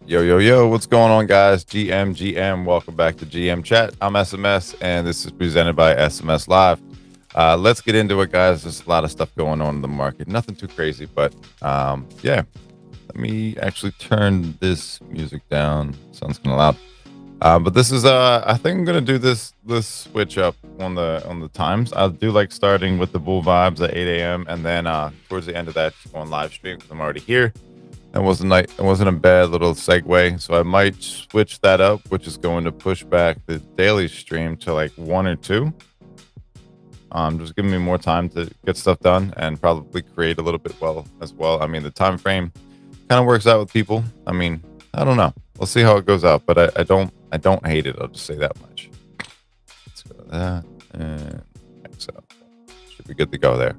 Yo, yo, yo, what's going on, guys? GM, welcome back to GM Chat. I'm SMS, and this is presented by SMS Live. Let's get into it, guys. There's a lot of stuff going on in the market. Nothing too crazy, but yeah. Let me actually turn this music down. Sounds kind of loud. But this is I think I'm gonna do this switch up on the times. I do like starting with the bull vibes at 8 a.m. and then towards the end of that, just go on live stream because I'm already here. It wasn't a bad little segue, so I might switch that up, which is going to push back the daily stream to like 1 or 2. Just giving me more time to get stuff done and probably create a little bit as well. I mean, the time frame kind of works out with people. I mean, I don't know. We'll see how it goes out, but I don't hate it. I'll just say that much. Let's go to that and X out. Should be good to go there.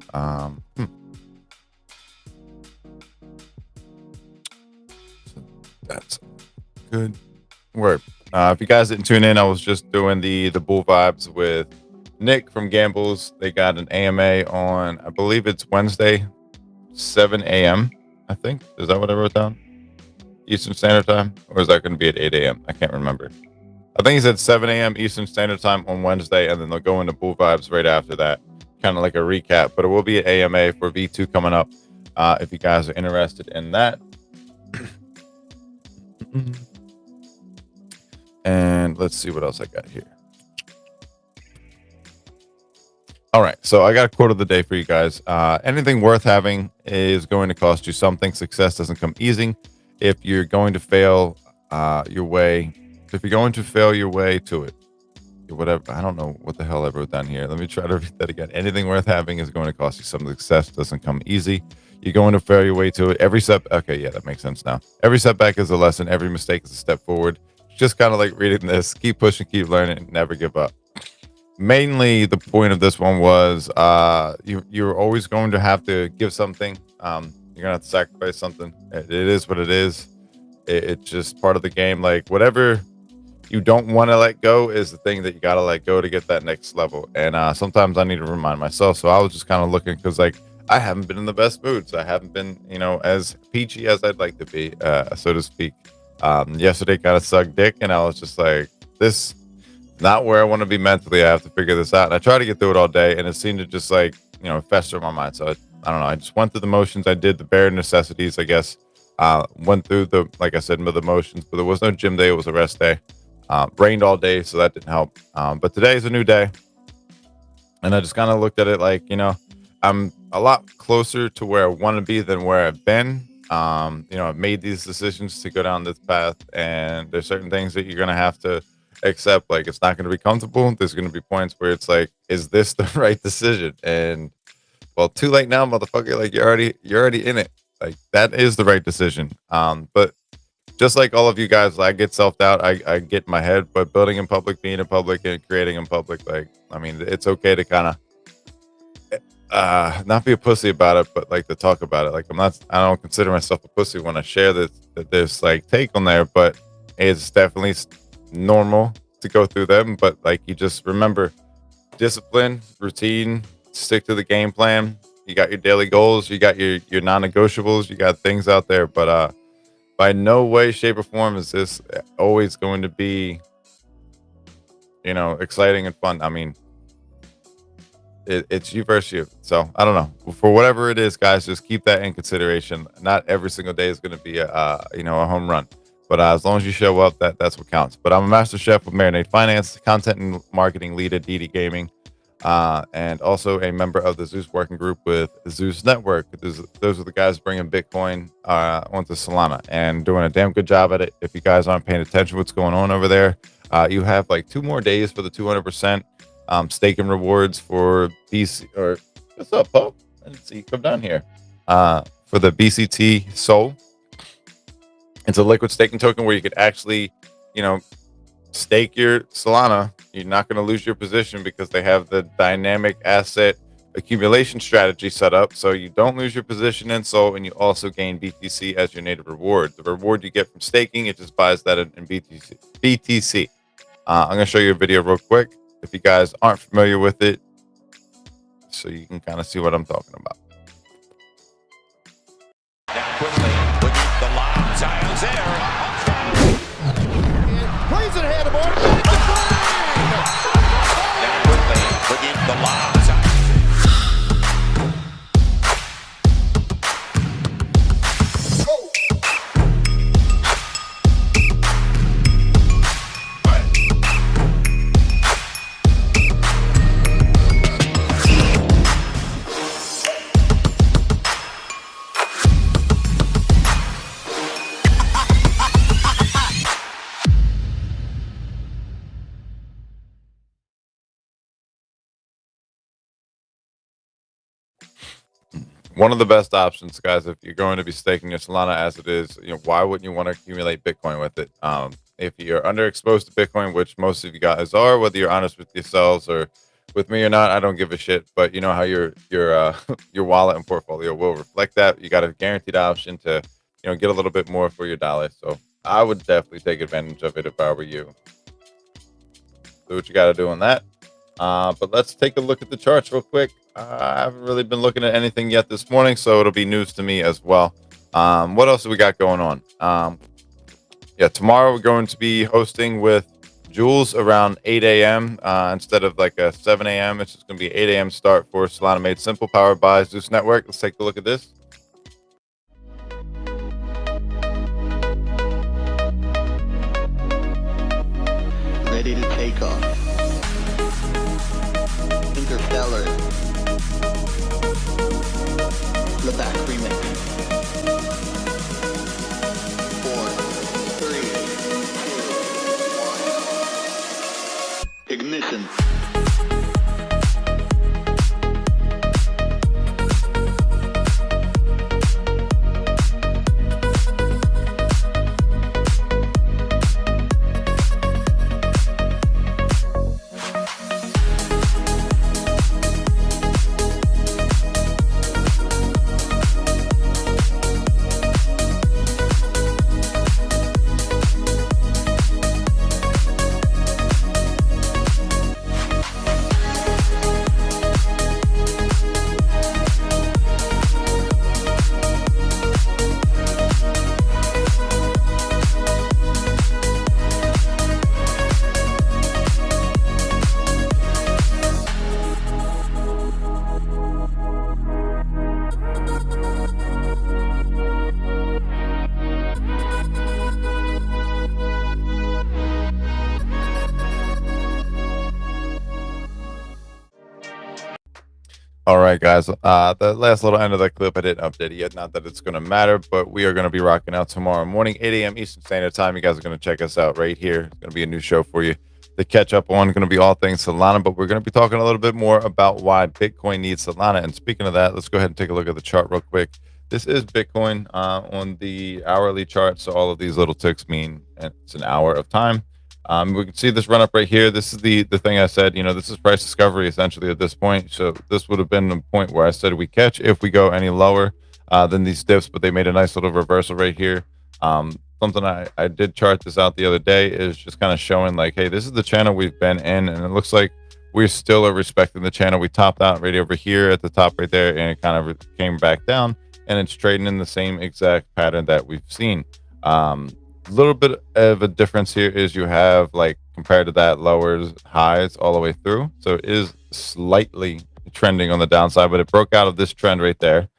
That's good work. If you guys didn't tune in, I was just doing the bull vibes with Nick from Gambles. They got an AMA on, I believe it's Wednesday, 7 a.m. I think. Is that what I wrote down? Eastern Standard Time? Or is that going to be at 8 a.m.? I can't remember. I think he said 7 a.m. Eastern Standard Time on Wednesday, and then they'll go into bull vibes right after that. Kind of like a recap. But it will be an AMA for V2 coming up if you guys are interested in that. And let's see what else I got here. All right, so I got a quote of the day for you guys. Anything worth having is going to cost you something. Success doesn't come easy. If you're going to fail your way to it, whatever. I don't know what the hell I wrote down here. Let me try to read that again. Anything worth having is going to cost you something. Success doesn't come easy. You're going to fail your way to it. Okay, yeah, that makes sense now. Every setback is a lesson. Every mistake is a step forward. Just kind of like reading this. Keep pushing, keep learning, never give up. Mainly, the point of this one was you're always going to have to give something. You're gonna have to sacrifice something. It is what it is. It's just part of the game. Like whatever you don't want to let go is the thing that you gotta let go to get that next level. And sometimes I need to remind myself. So I was just kind of looking because like I haven't been in the best moods. I haven't been, as peachy as I'd like to be, so to speak. Yesterday kind of sucked dick, and I was just like, this not where I want to be mentally. I have to figure this out. And I tried to get through it all day, and it seemed to just like, fester in my mind. So I don't know. I just went through the motions. I did the bare necessities, I guess. Went through like I said, the motions, but there was no gym day. It was a rest day. Rained all day, so that didn't help. But today is a new day. And I just kind of looked at it like, I'm a lot closer to where I want to be than where I've been. I've made these decisions to go down this path, and there's certain things that you're going to have to accept. Like, it's not going to be comfortable. There's going to be points where it's like, is this the right decision? And well, too late now, motherfucker. Like, you're already in it. Like, that is the right decision. But just like all of you guys, I get self-doubt. I get in my head, but building in public, being in public, and creating in public, like, I mean, it's okay to kind of not be a pussy about it, but like to talk about it. Like I don't consider myself a pussy when I share this like take on there, but it's definitely normal to go through them. But like, you just remember discipline, routine, stick to the game plan. You got your daily goals, you got your non-negotiables, you got things out there, but by no way, shape, or form is this always going to be, exciting and fun. I mean, it's you versus you. So I don't know. For whatever it is, guys, just keep that in consideration. Not every single day is going to be a home run, but as long as you show up, that's what counts. But I'm a master chef with Marinade Finance, content and marketing lead at DD Gaming, and also a member of the Zeus working group with Zeus Network. Those are the guys bringing Bitcoin onto Solana and doing a damn good job at it. If you guys aren't paying attention to what's going on over there, you have like 2 more days for the 200%. Staking rewards for BC, or what's up, Pope? I didn't see you come down here. For the BCT Soul. It's a liquid staking token where you could actually, stake your Solana. You're not going to lose your position because they have the dynamic asset accumulation strategy set up. So you don't lose your position in Soul, and you also gain BTC as your native reward. The reward you get from staking, it just buys that in BTC. I'm going to show you a video real quick if you guys aren't familiar with it, so you can kind of see what I'm talking about. Now quickly with the lob, Zion's there. one of the best options, guys, if you're going to be staking your Solana as it is, why wouldn't you want to accumulate Bitcoin with it? If you're underexposed to Bitcoin, which most of you guys are, whether you're honest with yourselves or with me or not, I don't give a shit. But you know how your your wallet and portfolio will reflect that. You got a guaranteed option to get a little bit more for your dollar. So I would definitely take advantage of it if I were you. Do what you got to do on that. But let's take a look at the charts real quick. I haven't really been looking at anything yet this morning, so it'll be news to me as well. What else do we got going on? Tomorrow we're going to be hosting with Jules around 8 a.m. Instead of like a 7 a.m. It's just going to be 8 a.m. start for Solana Made Simple, powered by Zeus Network. Let's take a look at this. Ready to take off. Interstellar. Levac remix. 4, 3, 2, 1. Ignition. All right, guys. The last little end of the clip, I didn't update it yet. Not that it's going to matter, but we are going to be rocking out tomorrow morning, 8 a.m. Eastern Standard Time. You guys are going to check us out right here. It's going to be a new show for you to catch up on. Going to be all things Solana, but we're going to be talking a little bit more about why Bitcoin needs Solana. And speaking of that, let's go ahead and take a look at the chart real quick. This is Bitcoin on the hourly chart. So all of these little ticks mean it's an hour of time. We can see this run up right here. This is the thing I said, this is price discovery essentially at this point. So this would have been the point where I said we catch if we go any lower than these dips, but they made a nice little reversal right here. Something I did chart this out the other day is just kind of showing like, hey, this is the channel we've been in, and it looks like we still are respecting the channel. We topped out right over here at the top right there, and it kind of came back down, and it's trading in the same exact pattern that we've seen. Little bit of a difference here is you have, like, compared to that, lowers highs all the way through, so it is slightly trending on the downside, but it broke out of this trend right there.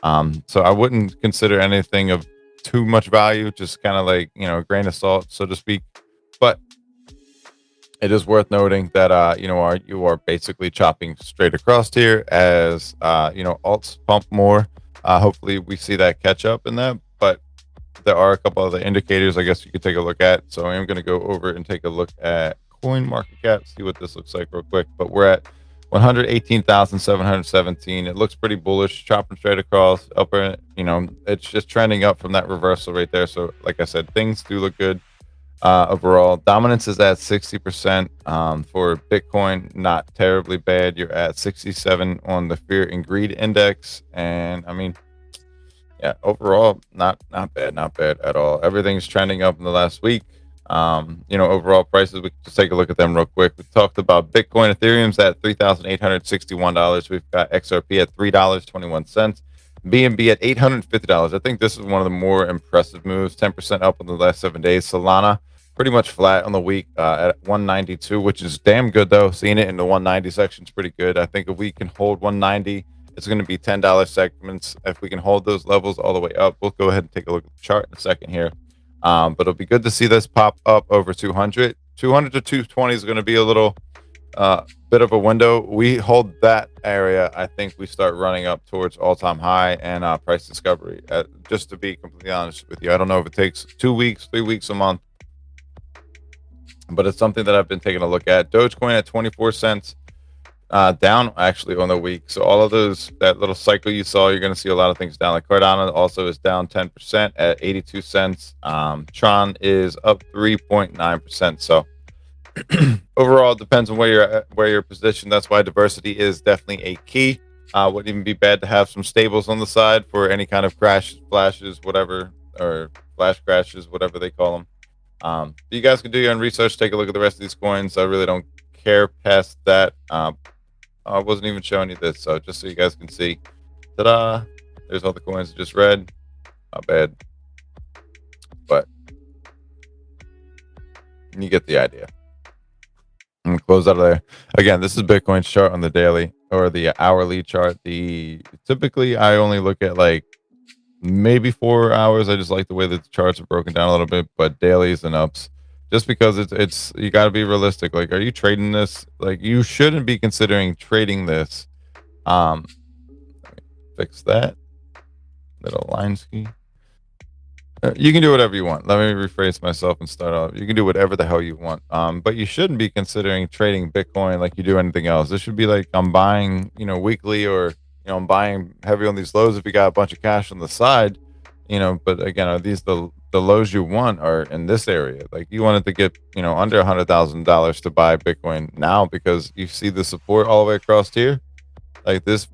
So I wouldn't consider anything of too much value, just kind of like a grain of salt, so to speak. But it is worth noting that you are basically chopping straight across here as alts pump more. Hopefully we see that catch up in that, but there are a couple other indicators I guess you could take a look at. So I am going to go over and take a look at coin market cap, see what this looks like real quick. But we're at 118,717. It looks pretty bullish, chopping straight across upper. It's just trending up from that reversal right there. So like I said, things do look good overall. Dominance is at 60% for Bitcoin, not terribly bad. You're at 67 on the Fear and Greed Index, and I mean, yeah, overall, not bad at all. Everything's trending up in the last week. Overall prices, we can just take a look at them real quick. We talked about Bitcoin. Ethereum's at $3,861. We've got XRP at $3.21. BNB at $850. I think this is one of the more impressive moves. 10% up in the last 7 days. Solana pretty much flat on the week at 192, which is damn good though. Seeing it in the 190 section is pretty good. I think if we can hold 190, it's going to be $10 segments. If we can hold those levels all the way up, we'll go ahead and take a look at the chart in a second here. But it'll be good to see this pop up over 200. 200 to 220 is going to be a little bit of a window. We hold that area, I think we start running up towards all-time high and price discovery. Just to be completely honest with you, I don't know if it takes 2 weeks, 3 weeks, a month, but it's something that I've been taking a look at. Dogecoin at 24 cents. down actually on the week. So all of those, that little cycle you saw, you're going to see a lot of things down. Like Cardano also is down 10% at 82 cents. Tron is up 3.9%. So overall, it depends on where you're at, where you're positioned. That's why diversity is definitely a key. Wouldn't even be bad to have some stables on the side for any kind of crash, flashes, whatever, or flash crashes, whatever they call them. You guys can do your own research. Take a look at the rest of these coins. I really don't care past that. I wasn't even showing you this, so just so you guys can see. Ta-da! There's all the coins I just read. Not bad, but you get the idea. I'm gonna close out of there. Again, this is Bitcoin's chart on the daily or the hourly chart. Typically I only look at like maybe 4 hours. I just like the way that the charts are broken down a little bit, but dailies and ups. Just because it's you got to be realistic. Like, are you trading this? Like, you shouldn't be considering trading this. Let me fix that little line ski. You can do whatever you want. Let me rephrase myself and start off. You can do whatever the hell you want. But you shouldn't be considering trading Bitcoin like you do anything else. This should be like, I'm buying, weekly, or I'm buying heavy on these lows if you got a bunch of cash on the side. But again, are these the lows you want are in this area? Like, you wanted to get under $100,000 to buy Bitcoin now because you see the support all the way across here. Like, this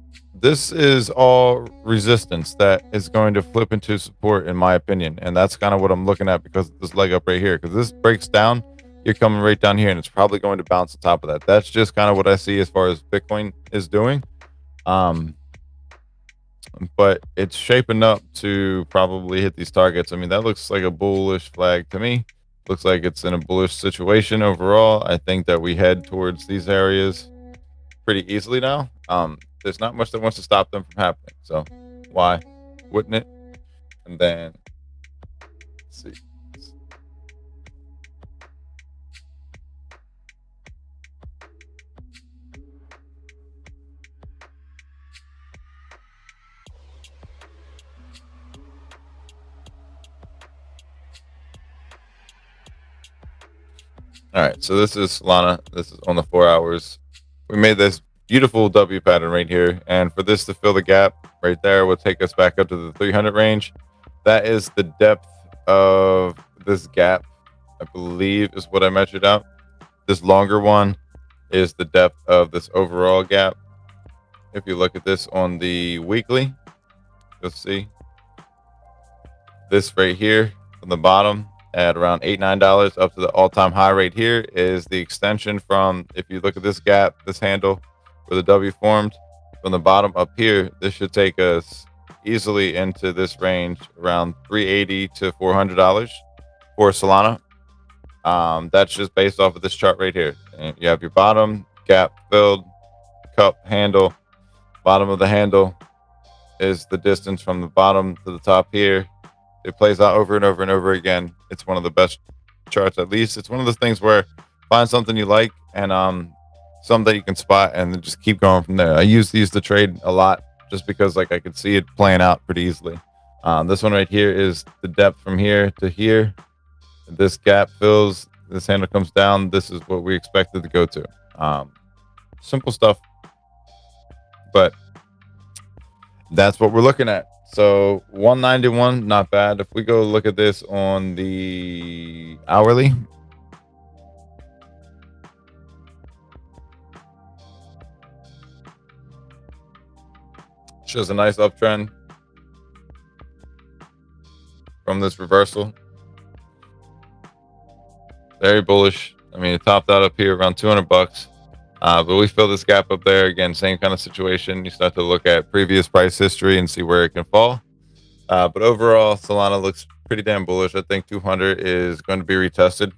is all resistance that is going to flip into support, in my opinion. And that's kind of what I'm looking at because of this leg up right here. Because this breaks down, you're coming right down here, and it's probably going to bounce on top of that. That's just kind of what I see as far as Bitcoin is doing. But it's shaping up to probably hit these targets. I mean, that looks like a bullish flag to me. Looks like it's in a bullish situation overall. I think that we head towards these areas pretty easily now. There's not much that wants to stop them from happening. So why wouldn't it? And then let's see. All right, so this is Solana. This is on the 4 hours. We made this beautiful W pattern right here, and for this to fill the gap right there will take us back up to the 300 range. That is the depth of this gap, I believe, is what I measured out. This longer one is the depth of this overall gap. If you look at this on the weekly, you'll see this right here from the bottom at around $8-9 up to the all-time high right here is the extension from, if you look at this gap, this handle where the W formed, from the bottom up here, this should take us easily into this range around $380 to $400 for Solana. That's just based off of this chart right here. And you have your bottom gap filled, cup handle. Bottom of the handle is the distance from the bottom to the top here. It plays out over and over and over again. It's one of the best charts. At least it's one of those things where find something you like and something that you can spot and then just keep going from there. I use these to trade a lot just because like I could see it playing out pretty easily. This one right here is the depth from here to here. This gap fills, this handle comes down. This is what we expected to go to. Simple stuff, but that's what we're looking at. So 191, not bad. If we go look at this on the hourly, shows a nice uptrend from this reversal. Very bullish. I mean, it topped out up here around $200. But we fill this gap up there again, same kind of situation. You start to look at previous price history and see where it can fall. But overall, Solana looks pretty damn bullish. I think 200 is going to be retested.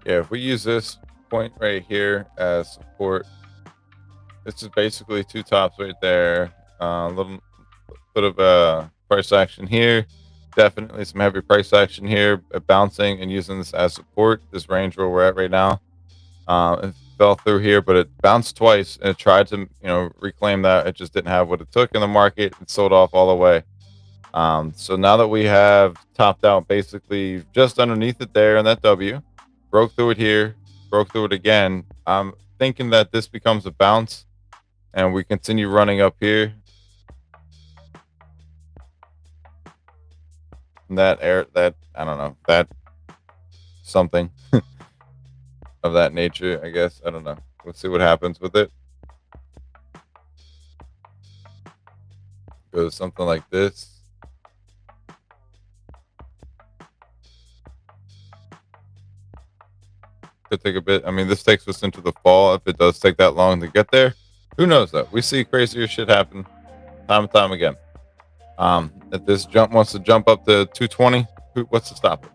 Yeah, if we use this point right here as support, this is basically two tops right there. A little bit of a price action here. Definitely some heavy price action here, bouncing and using this as support. This range where we're at right now. It fell through here, but it bounced twice and it tried to, reclaim that. It just didn't have what it took in the market. It sold off all the way. So now that we have topped out basically just underneath it there in that W, broke through it here, broke through it again. I'm thinking that this becomes a bounce and we continue running up here. And that I don't know, that something of that nature, I guess. I don't know. Let's see what happens with it. Goes something like this. Could take a bit. I mean, this takes us into the fall. If it does take that long to get there, who knows though? We see crazier shit happen time and time again. If this jump wants to jump up to 220, what's to stop it?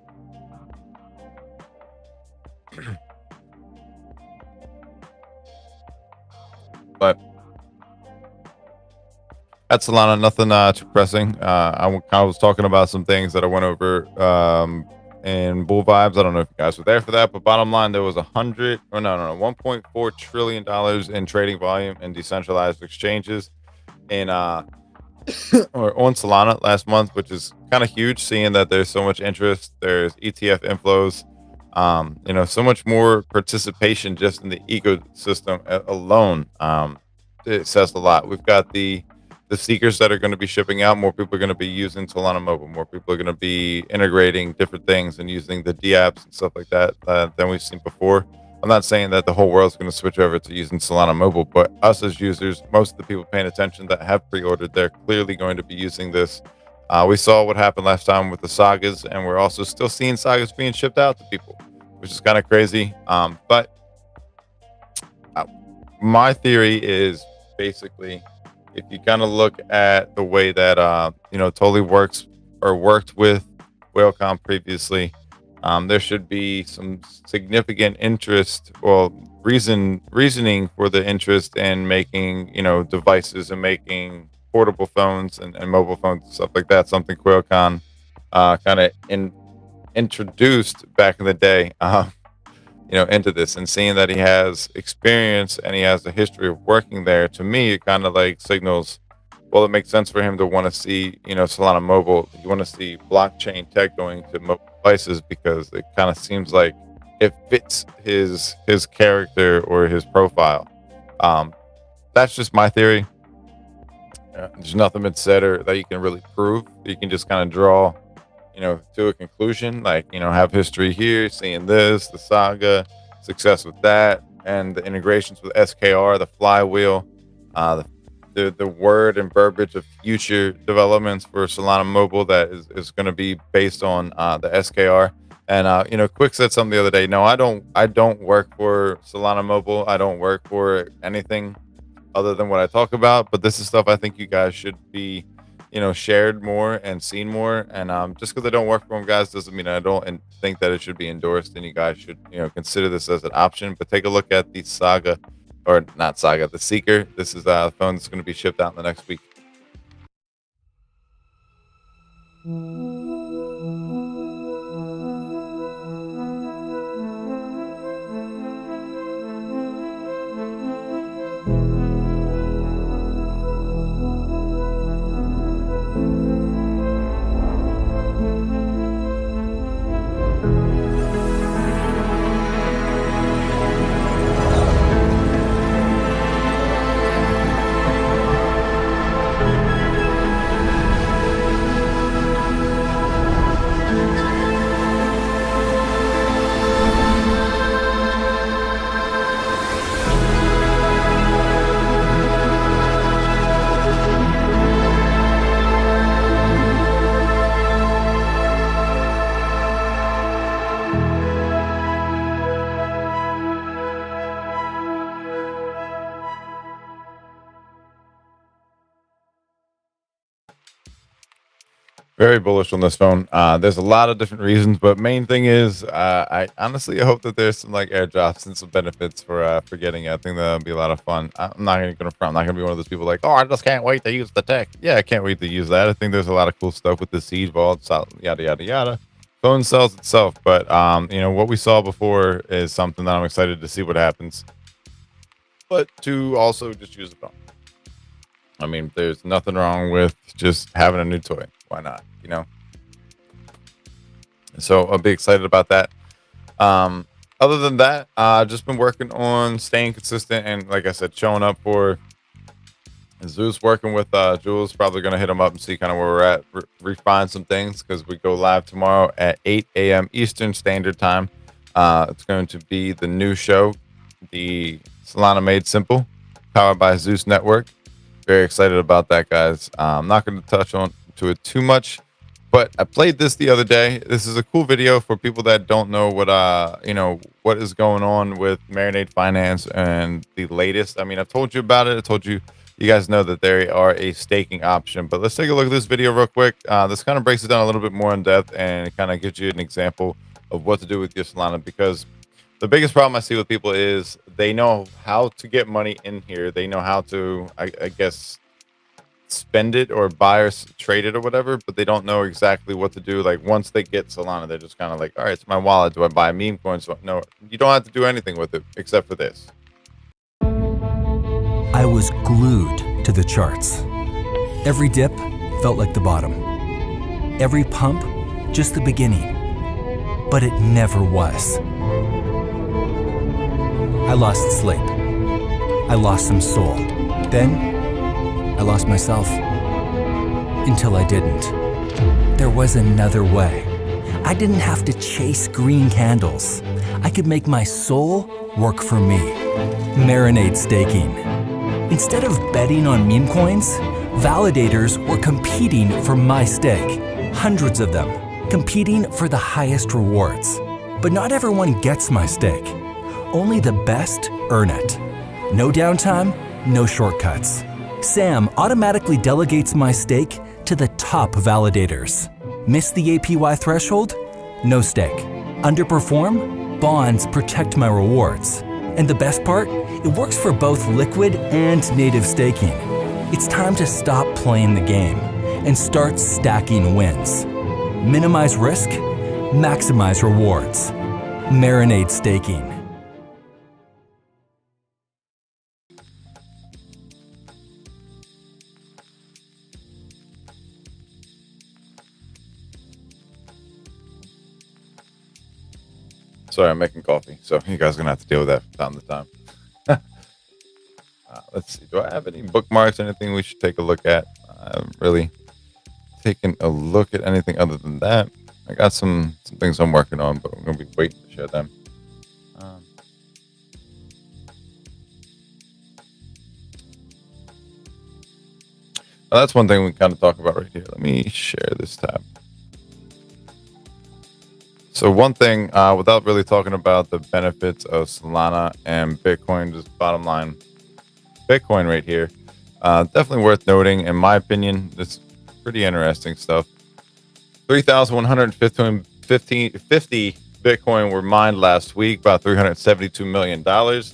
But at Solana, nothing too pressing. I was talking about some things that I went over in Bull Vibes. I don't know if you guys were there for that, but bottom line, there was $1.4 trillion in trading volume in decentralized exchanges in or on Solana last month, which is kind of huge, seeing that there's so much interest. There's ETF inflows, so much more participation just in the ecosystem alone. It says a lot. We've got the seekers that are going to be shipping out. More people are going to be using Solana Mobile. More people are going to be integrating different things and using the DApps and stuff like that than we've seen before. I'm not saying that the whole world's going to switch over to using Solana Mobile, but us as users, most of the people paying attention that have pre-ordered, they're clearly going to be using this. We saw what happened last time with the sagas, and we're also still seeing sagas being shipped out to people, which is kind of crazy. But my theory is basically, if you kind of look at the way that Totally works or worked with Whalecoin previously, there should be some significant interest, reasoning for the interest in making devices and making portable phones and mobile phones and stuff like that. Something Qualcomm kind of introduced back in the day, into this, and seeing that he has experience and he has a history of working there. To me, it kind of like signals, well, it makes sense for him to want to see, Solana Mobile. You want to see blockchain tech going to mobile devices because it kind of seems like it fits his character or his profile. That's just my theory. There's nothing been said or that you can really prove. You can just kind of draw, to a conclusion, like, have history here, seeing this, the saga, success with that, and the integrations with SKR, the flywheel, the word and verbiage of future developments for Solana Mobile that is going to be based on the SKR. And Quick said something the other day. No, I don't work for Solana Mobile. I don't work for anything other than what I talk about. But this is stuff I think you guys should be, shared more and seen more. And just because I don't work for them, guys, doesn't mean I don't think that it should be endorsed. And you guys should, consider this as an option. But take a look at the saga. Or not saga, the Seeker. This is a phone that's going to be shipped out in the next week. Very bullish on this phone. There's a lot of different reasons, but main thing is, I honestly hope that there's some like airdrops and some benefits for getting it. I think that'll be a lot of fun. I'm not gonna front. I'm not gonna be one of those people like, oh, I just can't wait to use the tech. Yeah, I can't wait to use that. I think there's a lot of cool stuff with the Siege Vault, yada yada yada. Phone sells itself, but what we saw before is something that I'm excited to see what happens. But to also just use the phone. I mean, there's nothing wrong with just having a new toy. Why not? So I'll be excited about that. Other than that, I've just been working on staying consistent and, like I said, showing up for Zeus, working with Jules. Probably going to hit him up and see kind of where we're at, refine some things because we go live tomorrow at 8 a.m. Eastern Standard Time. It's going to be the new show, the Solana Made Simple, powered by Zeus Network. Very excited about that, guys. I'm not going to touch on to it too much, but I played this the other day. This is a cool video for people that don't know what is going on with Marinade Finance and the latest. I mean, I've told you about it. I told you guys know that they are a staking option, but let's take a look at this video real quick. This kind of breaks it down a little bit more in depth and it kind of gives you an example of what to do with your Solana, because the biggest problem I see with people is they know how to get money in here. They know how to, I guess, spend it or buy or trade it or whatever, but they don't know exactly what to do. Like once they get Solana, they're just kind of like, all right, it's my wallet. Do I buy meme coins? No, you don't have to do anything with it except for this. I was glued to the charts. Every dip felt like the bottom. Every pump, just the beginning. But it never was. I lost sleep. I lost some soul. Then, I lost myself. Until I didn't. There was another way. I didn't have to chase green candles. I could make my soul work for me. Marinade staking. Instead of betting on meme coins, validators were competing for my stake. Hundreds of them, competing for the highest rewards. But not everyone gets my stake. Only the best earn it. No downtime, no shortcuts. Sam automatically delegates my stake to the top validators. Miss the APY threshold? No stake. Underperform? Bonds protect my rewards. And the best part? It works for both liquid and native staking. It's time to stop playing the game and start stacking wins. Minimize risk, maximize rewards. Marinade staking. Sorry, I'm making coffee, so you guys are gonna have to deal with that from time to time. Let's see. Do I have any bookmarks? Anything we should take a look at? I haven't really taken a look at anything other than that. I got some things I'm working on, but I'm gonna be waiting to share them. That's one thing we kind of talk about right here. Let me share this tab. So one thing, without really talking about the benefits of Solana and Bitcoin, just bottom line, Bitcoin right here, definitely worth noting. In my opinion, this pretty interesting stuff. 3,150 Bitcoin were mined last week, about $372 million.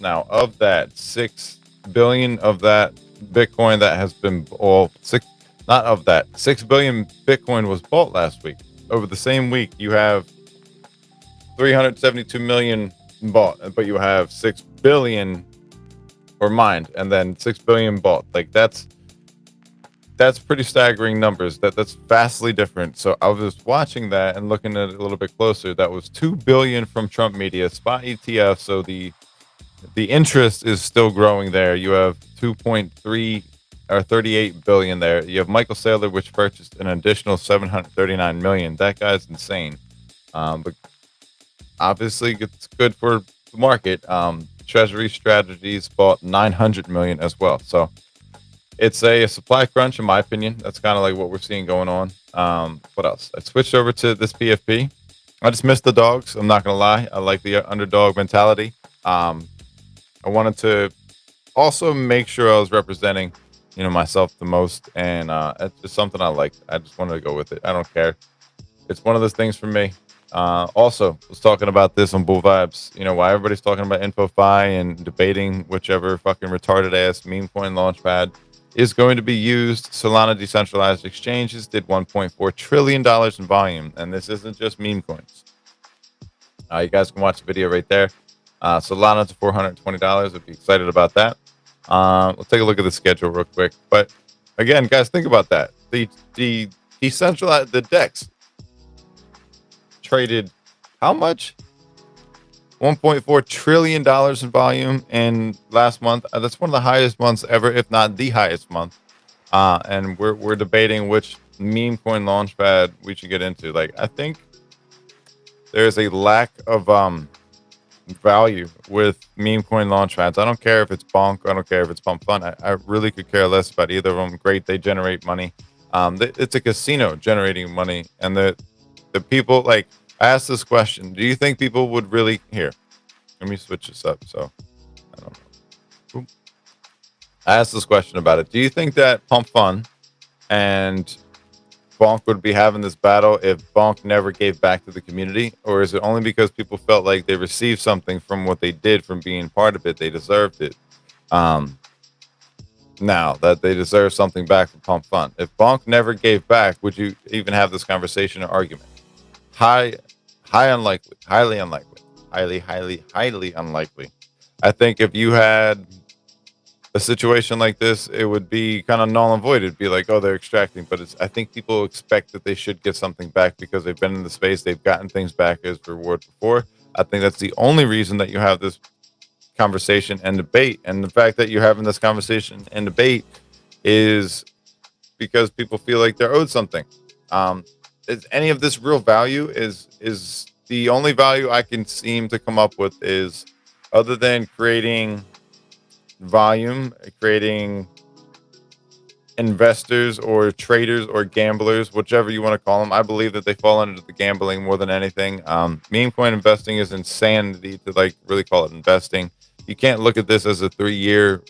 Now, of that, 6 billion of that Bitcoin that has been all 6 billion Bitcoin was bought last week. Over the same week, you have 372 million bought, but you have 6 billion or mined, and then 6 billion bought. Like that's pretty staggering numbers. That's vastly different. So I was watching that and looking at it a little bit closer. That was 2 billion from Trump Media spot ETF. So the interest is still growing there. You have 2.3 or 38 billion there. You have Michael Saylor, which purchased an additional 739 million. That guy's insane. But obviously it's good for the market. Treasury Strategies bought 900 million as well. So it's a supply crunch, in my opinion. That's kind of like what we're seeing going on. What else? I switched over to this PFP. I just missed the dogs. I'm not going to lie. I like the underdog mentality. I wanted to also make sure I was representing, myself the most, and it's just something I like. I just wanted to go with it. I don't care. It's one of those things for me. Also, was talking about this on Bull Vibes. Why everybody's talking about InfoFi and debating whichever fucking retarded ass meme coin launchpad is going to be used. Solana decentralized exchanges did $1.4 trillion in volume, and this isn't just meme coins. You guys can watch the video right there. Solana to $420. I'd be excited about that. We'll take a look at the schedule real quick. But again, guys, think about that. The decentralized, the DEX traded how much? $1.4 trillion in volume in last month. That's one of the highest months ever, if not the highest month. And we're debating which meme coin launchpad we should get into. Like, I think there's a lack of value with meme coin launchpads. I don't care if it's Bonk. I don't care if it's Pump Fun. I really could care less about either of them. Great, they generate money. It's a casino generating money, and the people, like, I asked this question: do you think people would really here? Let me switch this up. So I don't know. Oop. I asked this question about it. Do you think that Pump Fun and Bonk would be having this battle if Bonk never gave back to the community? Or is it only because people felt like they received something from what they did, from being part of it, they deserved it? Now that they deserve something back from Pump Fun. If Bonk never gave back, would you even have this conversation or argument? Highly unlikely. Highly unlikely. I think if you had a situation like this, it would be kind of null and void. It'd be like, oh, they're extracting, but I think people expect that they should get something back because they've been in the space, they've gotten things back as reward before. I think that's the only reason that you have this conversation and debate. And the fact that you're having this conversation and debate is because people feel like they're owed something. Is any of this real value? Is the only value I can seem to come up with is, other than creating volume, creating investors or traders or gamblers, whichever you want to call them. I believe that they fall under the gambling more than anything. Meme coin investing is insanity to like really call it investing. You can't look at this as a 3-year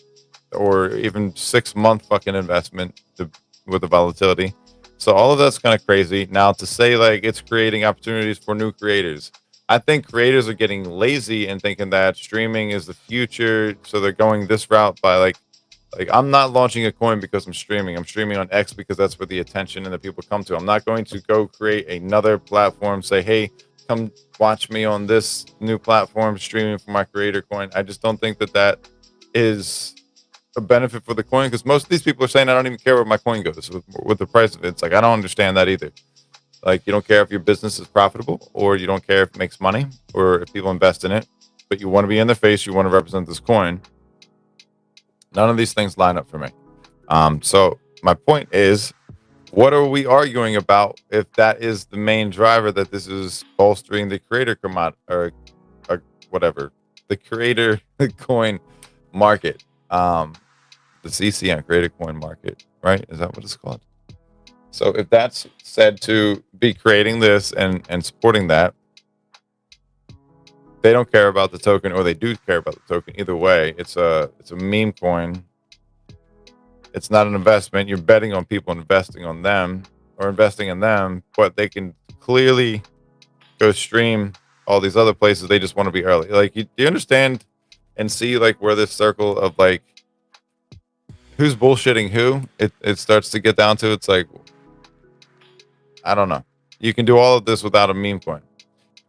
or even 6-month fucking investment with the volatility. So all of that's kind of crazy. Now, to say like it's creating opportunities for new creators, I think creators are getting lazy and thinking that streaming is the future. So they're going this route by like I'm not launching a coin because I'm streaming. I'm streaming on X because that's where the attention and the people come to. I'm not going to go create another platform, say, hey, come watch me on this new platform streaming for my creator coin. I just don't think that that is a benefit for the coin, because most of these people are saying I don't even care where my coin goes with the price of it. It's like, I don't understand that either. Like, you don't care if your business is profitable, or you don't care if it makes money, or if people invest in it, but you want to be in their face, you want to represent this coin. None of these things line up for me. So my point is, what are we arguing about if that is the main driver, that this is bolstering the creator commodity or whatever, the creator coin market, the CCM, creator coin market, right? Is that what it's called? So if that's said to be creating this and supporting that, they don't care about the token, or they do care about the token. Either way, it's a meme coin. It's not an investment. You're betting on people investing on them or investing in them, but they can clearly go stream all these other places. They just want to be early. Like, you understand and see like where this circle of like who's bullshitting who, it starts to get down to. It's like, I don't know. You can do all of this without a meme coin.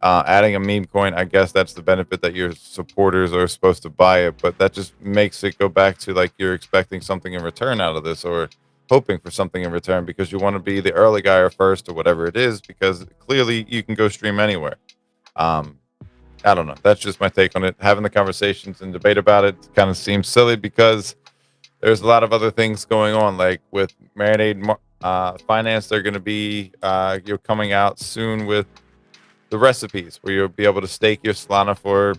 Adding a meme coin, I guess that's the benefit, that your supporters are supposed to buy it, but that just makes it go back to like you're expecting something in return out of this, or hoping for something in return because you want to be the early guy or first or whatever it is, because clearly you can go stream anywhere. I don't know. That's just my take on it. Having the conversations and debate about it kind of seems silly because there's a lot of other things going on, like with Marinade Finance. They're going to be you're coming out soon with the recipes where you'll be able to stake your Solana for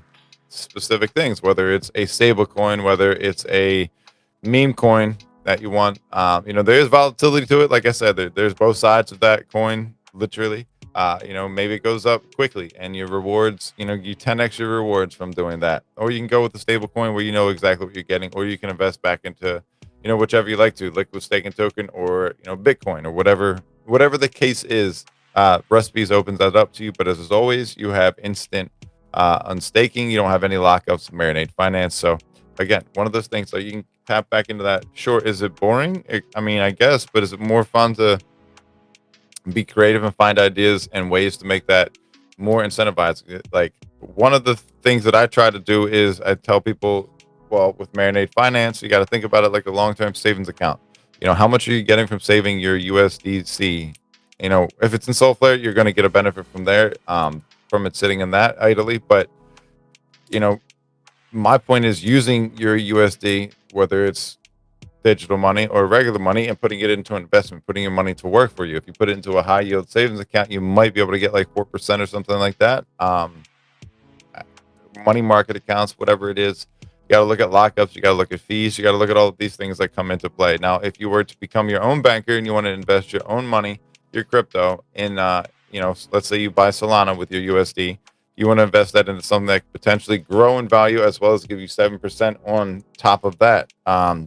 specific things, whether it's a stable coin, whether it's a meme coin that you want. There is volatility to it. Like I said, there's both sides of that coin, literally. Maybe it goes up quickly and your rewards, you 10x your rewards from doing that. Or you can go with the stable coin where you know exactly what you're getting, or you can invest back into whichever you like to, liquid staking token or Bitcoin or whatever the case is. Recipes opens that up to you, but as always, you have instant unstaking. You don't have any lockups of Marinade Finance. So again, one of those things. So you can tap back into that. Sure, is it boring? I guess, but is it more fun to be creative and find ideas and ways to make that more incentivized? Like, one of the things that I try to do is I tell people, well, with Marinade Finance, you got to think about it like a long-term savings account. How much are you getting from saving your USDC? If it's in Solflare, you're going to get a benefit from there, from it sitting in that idly. But, my point is using your USD, whether it's digital money or regular money, and putting it into an investment, putting your money to work for you. If you put it into a high yield savings account, you might be able to get like 4% or something like that. Money market accounts, whatever it is, you got to look at lockups, you got to look at fees, you got to look at all of these things that come into play. Now, if you were to become your own banker and you want to invest your own money, your crypto in, let's say you buy Solana with your USD, you want to invest that into something that could potentially grow in value as well as give you 7% on top of that.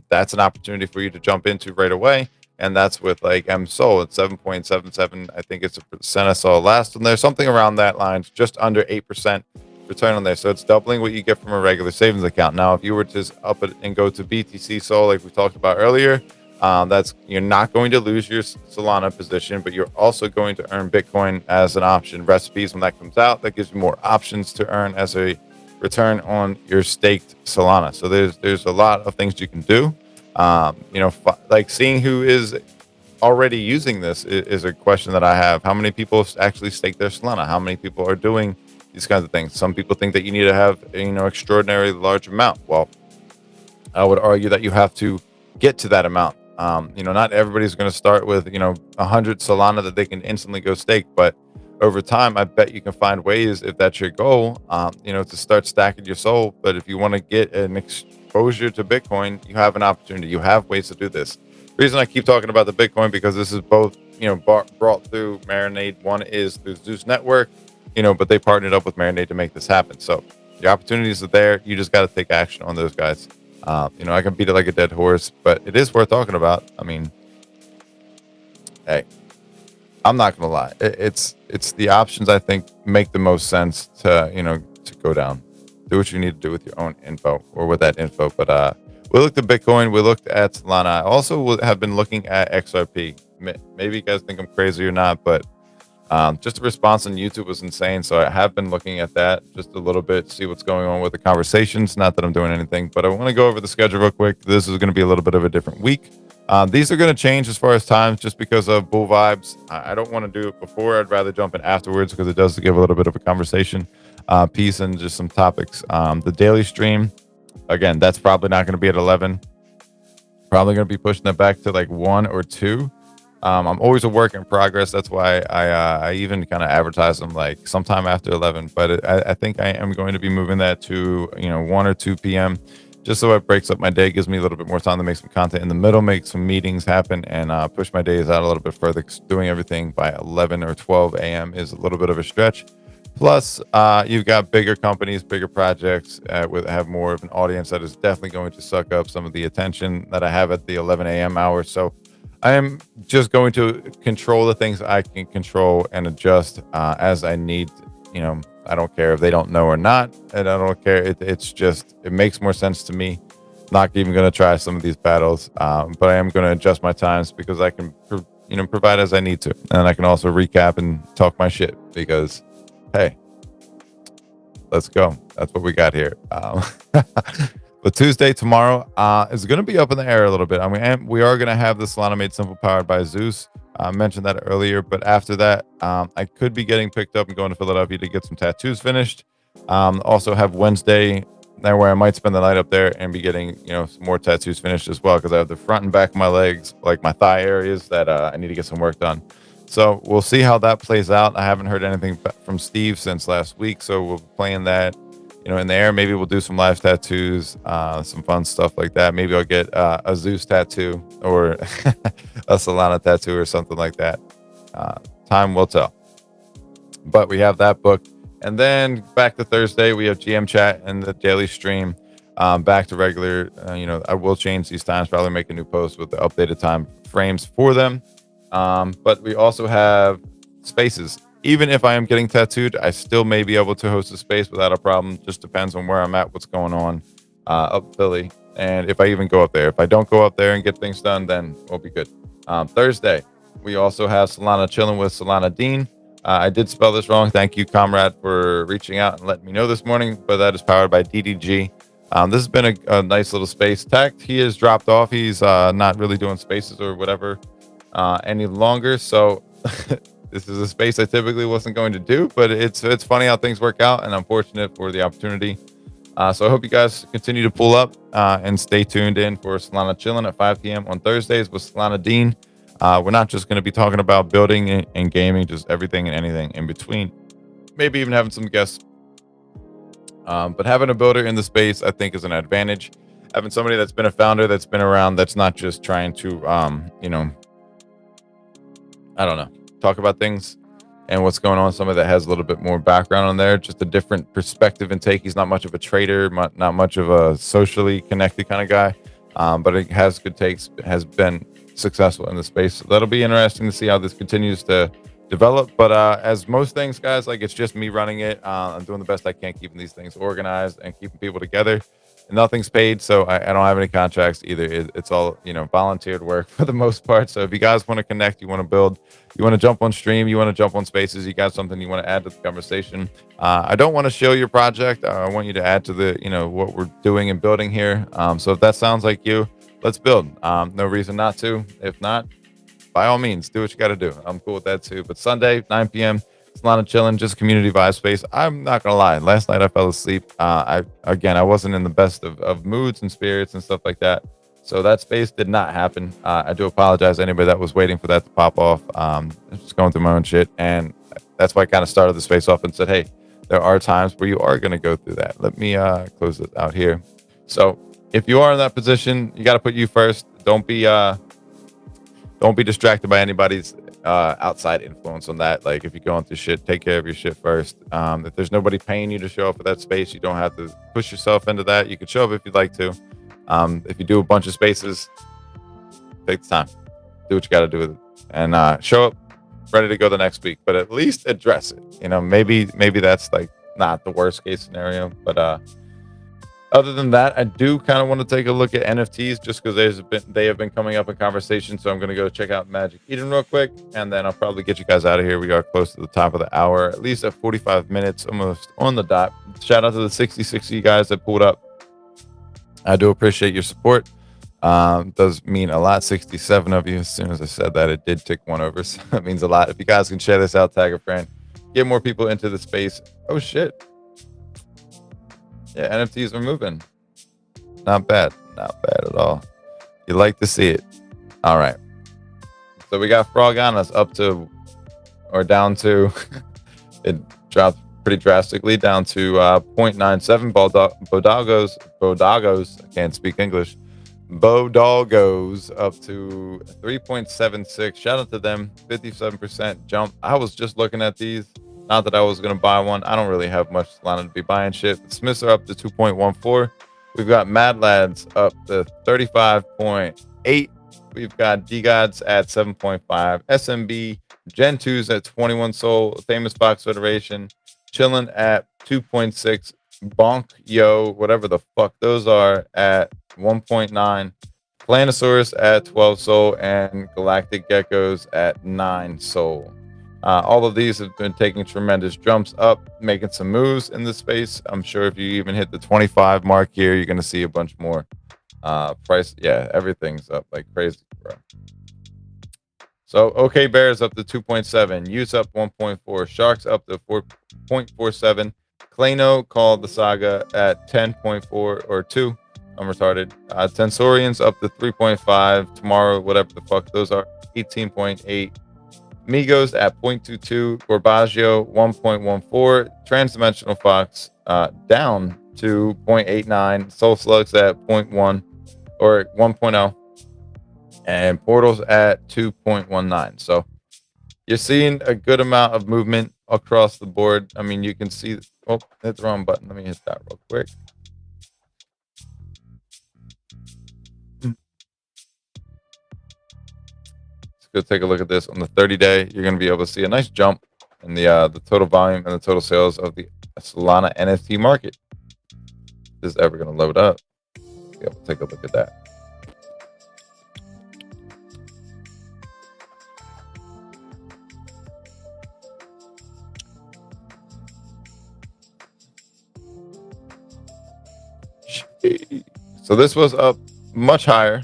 That's an opportunity for you to jump into right away. And that's with like MSOL at 7.77. I think it's a percent I saw last one there, something around that line, just under 8% return on there. So it's doubling what you get from a regular savings account. Now, if you were to up it and go to BTC Sol, like we talked about earlier, you're not going to lose your Solana position, but you're also going to earn Bitcoin as an option. Recipes, when that comes out, that gives you more options to earn as a return on your staked Solana. So there's a lot of things you can do. Like seeing who is already using this is a question that I have. How many people actually stake their Solana? How many people are doing these kinds of things? Some people think that you need to have extraordinarily large amount. Well, I would argue that you have to get to that amount. Not everybody's going to start with 100 Solana that they can instantly go stake, but over time, I bet you can find ways, if that's your goal, to start stacking your SOL. But if you want to get an exposure to Bitcoin, you have an opportunity. You have ways to do this. The reason I keep talking about the Bitcoin, because this is both brought through Marinade. One is through Zeus Network, but they partnered up with Marinade to make this happen. So the opportunities are there. You just got to take action on those guys. I can beat it like a dead horse, but it is worth talking about. Hey, I'm not gonna lie. It's the options I think make the most sense to go down. Do what you need to do with your own info or with that info. But we looked at Bitcoin. We looked at Solana. I also have been looking at XRP. Maybe you guys think I'm crazy or not, but just the response on YouTube was insane. So I have been looking at that just a little bit, see what's going on with the conversations. Not that I'm doing anything, but I want to go over the schedule real quick. This is going to be a little bit of a different week. These are going to change as far as times just because of bull vibes. I don't want to do it before. I'd rather jump in afterwards because it does give a little bit of a conversation piece and just some topics. The daily stream, again, that's probably not going to be at 11. Probably going to be pushing it back to like 1 or 2. I'm always a work in progress. That's why I even kind of advertise them like sometime after 11. But I think I am going to be moving that to 1 or 2 p.m. just so it breaks up my day, gives me a little bit more time to make some content in the middle, make some meetings happen, and push my days out a little bit further. 'Cause doing everything by 11 or 12 a.m. is a little bit of a stretch. Plus, you've got bigger companies, bigger projects have more of an audience that is definitely going to suck up some of the attention that I have at the 11 a.m. hour. So I am just going to control the things I can control and adjust as I need. I don't care if they don't know or not, and I don't care. It makes more sense to me. Not even going to try some of these battles, but I am going to adjust my times because I can, provide as I need to, and I can also recap and talk my shit because, hey, let's go. That's what we got here. But Tuesday, tomorrow, is going to be up in the air a little bit. We are going to have the Solana Made Simple powered by Zeus. I mentioned that earlier, but after that, I could be getting picked up and going to Philadelphia to get some tattoos finished. Also have Wednesday there where I might spend the night up there and be getting, some more tattoos finished as well, because I have the front and back of my legs, like my thigh areas that I need to get some work done. So we'll see how that plays out. I haven't heard anything from Steve since last week, so we'll be playing that. In the air. Maybe we'll do some live tattoos, some fun stuff like that. Maybe I'll get a Zeus tattoo or a Solana tattoo or something like that. Time will tell. But we have that booked. And then back to Thursday, we have GM Chat and the daily stream. back to regular. I will change these times, probably make a new post with the updated time frames for them. But we also have spaces. Even if I am getting tattooed, I still may be able to host a space without a problem. Just depends on where I'm at, what's going on up Philly, and if I even go up there. If I don't go up there and get things done, then we'll be good. Thursday, we also have Solana Chilling with Solana Dean. I did spell this wrong. Thank you, comrade, for reaching out and letting me know this morning. But that is powered by DDG. This has been a nice little space. Tech, he has dropped off. He's not really doing spaces or whatever any longer. So this is a space I typically wasn't going to do, but it's funny how things work out, and I'm fortunate for the opportunity. So I hope you guys continue to pull up and stay tuned in for Solana Chilling at 5 p.m. on Thursdays with Solana Dean. We're not just going to be talking about building and gaming, just everything and anything in between. Maybe even having some guests. But having a builder in the space, I think, is an advantage. Having somebody that's been a founder, that's been around, that's not just trying to, talk about things and what's going on. Somebody that has a little bit more background on there, just a different perspective and take. He's not much of a trader, not much of a socially connected kind of guy, but it has good takes, has been successful in the space. So that'll be interesting to see how this continues to develop. But as most things, guys, like, it's just me running it. I'm doing the best I can, keeping these things organized and keeping people together. And nothing's paid, so I don't have any contracts either. It's all, volunteered work for the most part. So if you guys want to connect, you want to build, you want to jump on stream, you want to jump on spaces, you got something you want to add to the conversation, I don't want to show your project. I want you to add to the, what we're doing and building here. So if that sounds like you, let's build. No reason not to. If not, by all means, do what you got to do. I'm cool with that too. But Sunday, 9 p.m., Solana Chilling, just community vibe space. I'm not gonna lie, last night I fell asleep. I wasn't in the best of moods and spirits and stuff like that, so that space did not happen. I do apologize to anybody that was waiting for that to pop off. Just going through my own shit, and that's why I kind of started the space off and said, hey, there are times where you are going to go through that. Let me close it out here. So if you are in that position, you got to put you first. Don't be distracted by anybody's outside influence on that. Like, if you're going through shit, take care of your shit first. If there's nobody paying you to show up for that space, you don't have to push yourself into that. You can show up if you'd like to. If you do a bunch of spaces, take the time, do what you got to do with it, and show up ready to go the next week. But at least address it. Maybe that's like not the worst case scenario, but other than that, I do kind of want to take a look at NFTs just because they have been coming up in conversation. So I'm going to go check out Magic Eden real quick, and then I'll probably get you guys out of here. We are close to the top of the hour, at least at 45 minutes, almost on the dot. Shout out to the 60 guys that pulled up. I do appreciate your support. Does mean a lot. 67 of you. As soon as I said that, it did tick one over. So that means a lot. If you guys can share this out, tag a friend, get more people into the space. Oh, shit. Yeah, NFTs are moving. Not bad. Not bad at all. You like to see it. All right. So we got Froganas up to, or down to, it dropped pretty drastically down to 0.97. Bodagos, I can't speak English. Bodagos up to 3.76. Shout out to them. 57% jump. I was just looking at these. Not that I was going to buy one. I don't really have much Solana to be buying shit. The Smiths are up to 2.14. We've got Mad Lads up to 35.8. We've got D-Gods at 7.5. SMB, Gen 2's at 21 Soul. Famous Box Federation, chilling at 2.6. Bonk Yo, whatever the fuck those are, at 1.9. Planosaurus at 12 Soul. And Galactic Geckos at 9 Soul. All of these have been taking tremendous jumps up, making some moves in the space. I'm sure if you even hit the 25 mark here, you're going to see a bunch more price. Yeah, everything's up like crazy, bro. So, OK Bears up to 2.7. Use up 1.4. Sharks up to 4.47. Klano called the Saga at 10.4 or 2. I'm retarded. Tensorians up to 3.5. Tomorrow, whatever the fuck those are, 18.8. Migos at 0.22, Gorbaggio 1.14, Transdimensional Fox down to 0.89, Soul Slugs at 0.1 or 1.0, and Portals at 2.19. So you're seeing a good amount of movement across the board. I mean, you can see, oh, hit the wrong button. Let me hit that real quick. go take a look at this on the 30-day. You're going to be able to see a nice jump in the total volume and the total sales of the Solana NFT market. If this is ever going to load up, be able to take a look at that. So this was up much higher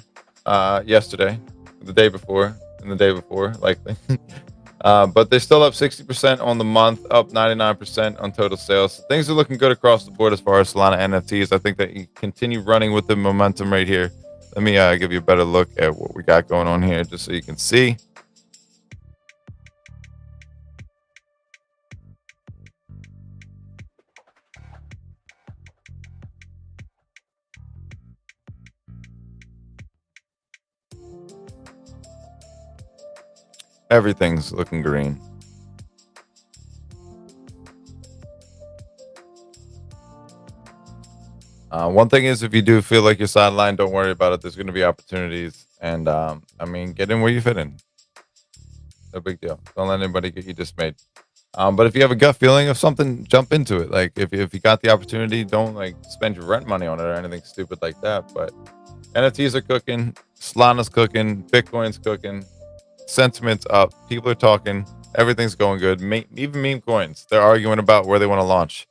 yesterday, the day before, and the day before, likely. But they're still up 60% on the month, up 99% on total sales. So things are looking good across the board as far as Solana NFTs. I think that you continue running with the momentum right here. Let me give you a better look at what we got going on here, just so you can see. Everything's looking green. One thing is, if you do feel like you're sidelined, don't worry about it. There's going to be opportunities. And I mean, get in where you fit in. No big deal. Don't let anybody get you dismayed. But if you have a gut feeling of something, jump into it. Like if you got the opportunity, don't like spend your rent money on it or anything stupid like that. But NFTs are cooking. Solana's cooking. Bitcoin's cooking. Sentiment's up. People are talking. Everything's going good. Even meme coins, they're arguing about where they want to launch.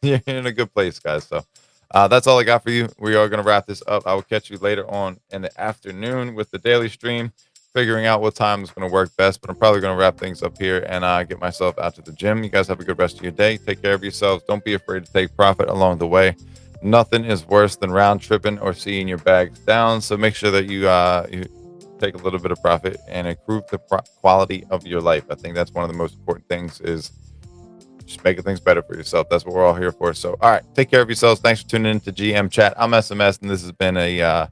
You're in a good place, guys. So that's all I got for you. We are going to wrap this up. I will catch you later on in the afternoon with the daily stream, figuring out what time is going to work best. But I'm probably going to wrap things up here and get myself out to the gym. You guys have a good rest of your day. Take care of yourselves. Don't be afraid to take profit along the way. Nothing is worse than round tripping or seeing your bags down. So make sure that you take a little bit of profit and improve the quality of your life. I think that's one of the most important things, is just making things better for yourself. That's what we're all here for. So, all right, take care of yourselves. Thanks for tuning in to GM Chat. I'm SMS, and this has been a